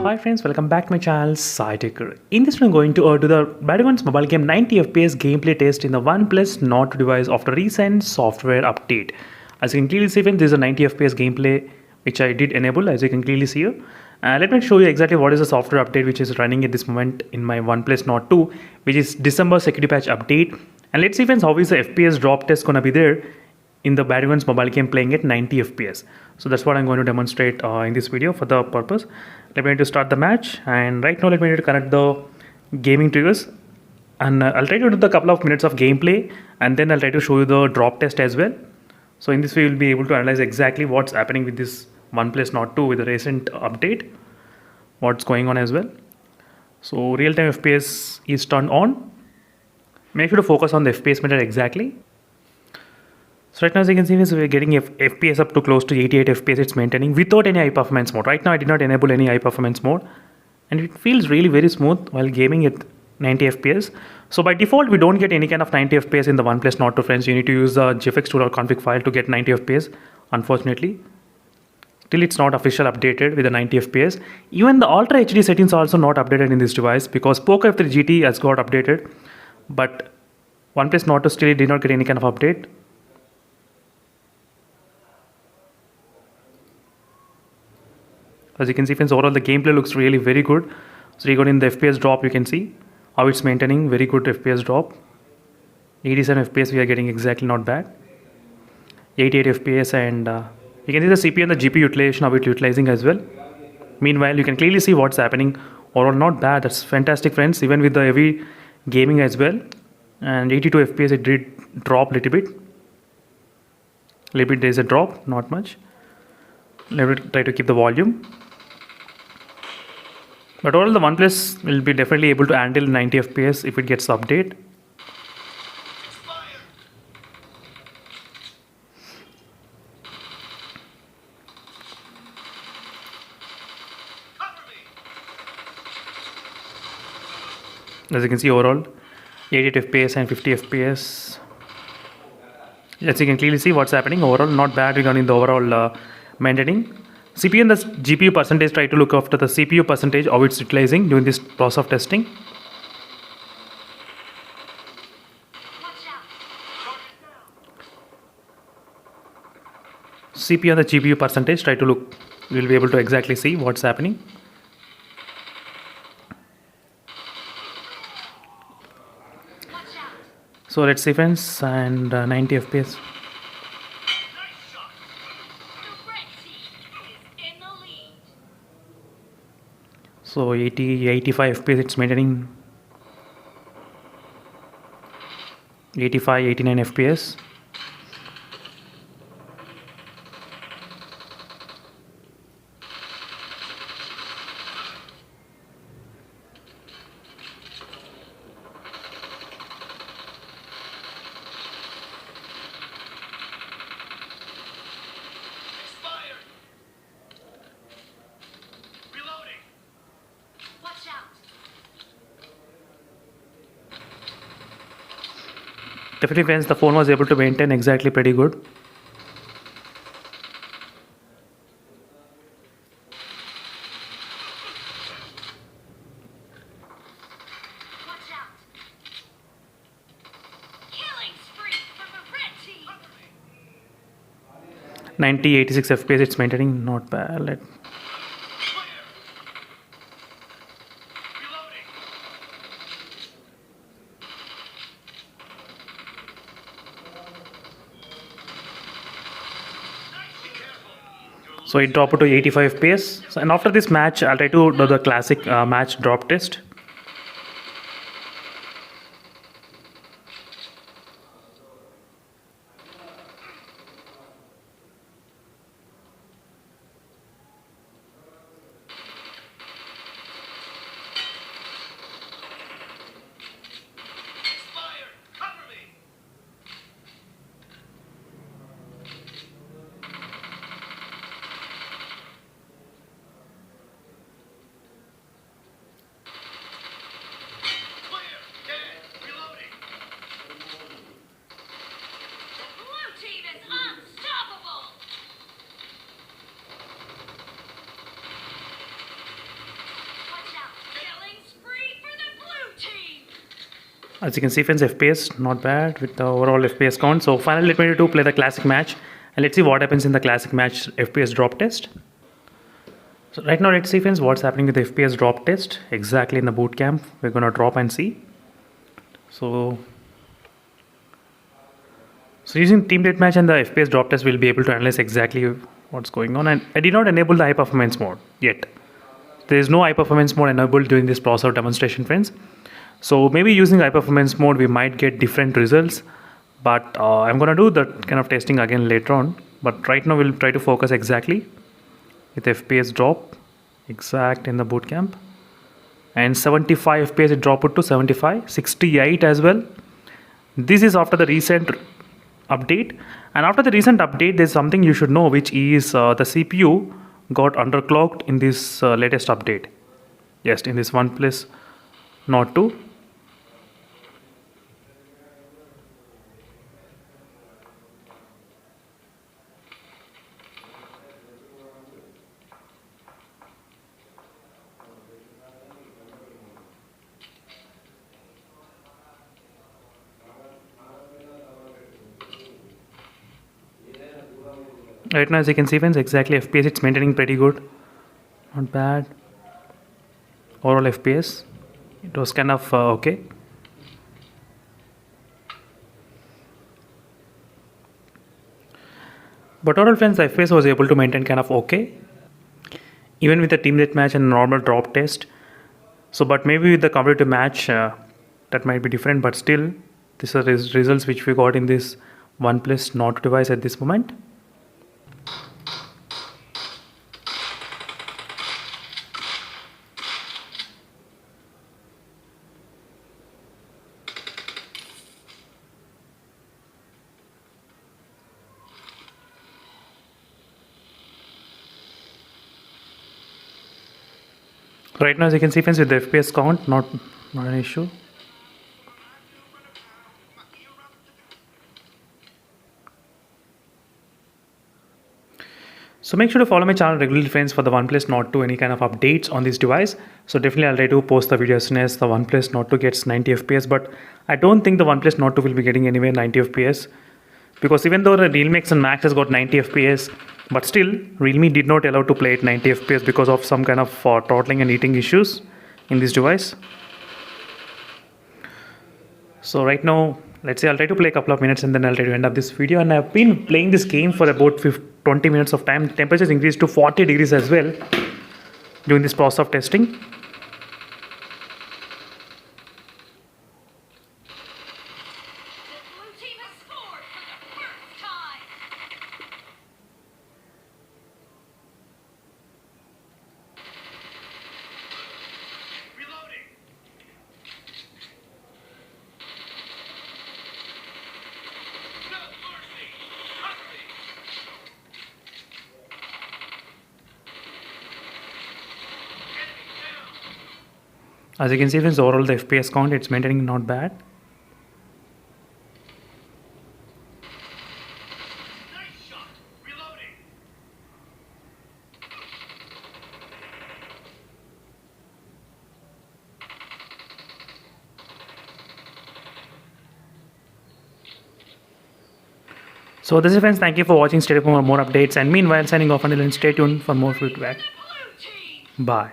Hi friends, welcome back to my channel SciTaker. In this one I'm going to do the Battlegrounds mobile game 90 FPS gameplay test in the Oneplus Nord 2 device after recent software update. As you can clearly see friends, this is a 90 FPS gameplay which I did enable, as you can clearly see here. Let me show you exactly what is the software update which is running at this moment in my Oneplus Nord 2, which is December security patch update. And let's see friends, how is the FPS drop test gonna be there in the Battlegrounds mobile game playing at 90 FPS. So that's what I'm going to demonstrate in this video for the purpose. Let me to start the match, and right now let me to connect the gaming triggers, and I'll try to do the couple of minutes of gameplay, and then I'll try to show you the drop test as well. So in this way you'll be able to analyze exactly what's happening with this OnePlus Nord 2 with the recent update, what's going on as well. So real-time FPS is turned on. Make sure to focus on the FPS meter exactly. So right now, as you can see, we're getting FPS up to close to 88 FPS. It's maintaining without any high performance mode. Right now I did not enable any high performance mode, and it feels really very smooth while gaming at 90 FPS. So by default we don't get any kind of 90 FPS in the OnePlus Nord 2 friends. You need to use the GFX tool or config file to get 90 FPS, unfortunately. Still it's not official updated with the 90 FPS. Even the Ultra HD settings are also not updated in this device because Poco F3 GT has got updated, but OnePlus Nord 2 still did not get any kind of update. As you can see friends, overall the gameplay looks really very good. So regarding the FPS drop, you can see how it's maintaining very good FPS drop. 87 FPS we are getting, exactly not bad. 88 FPS, and you can see the CPU and the GPU utilization of it utilizing as well. Meanwhile, you can clearly see what's happening. Overall not bad, that's fantastic friends, even with the heavy gaming as well. And 82 FPS it did drop a little bit. There is a drop, not much. Let me try to keep the volume. But overall the OnePlus will be definitely able to handle 90 FPS if it gets update. As you can see, overall 88 FPS and 50 FPS. As you can clearly see what's happening, overall not bad regarding the overall maintaining. CPU and the GPU percentage, try to look after the CPU percentage, how it's utilizing during this process of testing. CPU and the GPU percentage, try to look, you will be able to exactly see what's happening. So let's see friends, and 90 FPS. So 85 FPS it's maintaining. 89 FPS. Definitely friends, the phone was able to maintain exactly pretty good. Watch out. 86 FPS it's maintaining, not bad. So it dropped to 85 FPS. So, and after this match, I'll try to do the classic match drop test. As you can see friends, FPS not bad with the overall FPS count. So finally let me to play the classic match and let's see what happens in the classic match FPS drop test. So right now let's see friends what's happening with the FPS drop test exactly in the boot camp. We're gonna drop and see. So using team deathmatch and the FPS drop test, we'll be able to analyze exactly what's going on. And I did not enable the high performance mode yet. There is no high performance mode enabled during this process demonstration friends. So maybe using high performance mode we might get different results, but I'm gonna do that kind of testing again later on. But right now we'll try to focus exactly with FPS drop exact in the bootcamp, and 75 FPS it dropped to 75, 68 as well. This is after the recent update, and after the recent update there's something you should know, which is the CPU got underclocked in this latest update. Yes, in this OnePlus Nord 2. Right now as you can see friends, exactly FPS it's maintaining pretty good, not bad. Overall FPS it was kind of okay. But overall friends, the FPS was able to maintain kind of okay, even with the team deathmatch and normal drop test. So but maybe with the competitive match that might be different, but still these are results which we got in this OnePlus Nord device at this moment. Right now as you can see friends, with the FPS count not an issue. So make sure to follow my channel regularly friends for the OnePlus Nord 2, any kind of updates on this device. So definitely I'll try to post the video as soon as the OnePlus Nord 2 gets 90 FPS, but I don't think the OnePlus Nord 2 will be getting anywhere 90 FPS, because even though the Realme X and Max has got 90 FPS, but still Realme did not allow to play at 90 FPS because of some kind of throttling and heating issues in this device. So right now let's say I'll try to play a couple of minutes and then I'll try to end up this video. And I've been playing this game for about 20 minutes of time. Temperatures increased to 40 degrees as well during this process of testing. The blue team has scored for the first time. Reloading. No mercy. Hungry. As you can see friends, overall the FPS count it's maintaining not bad. Nice shot. Reloading. So this is friends, thank you for watching. Stay tuned for more updates, and meanwhile signing off until then, stay tuned for more feedback. Blue team. Bye.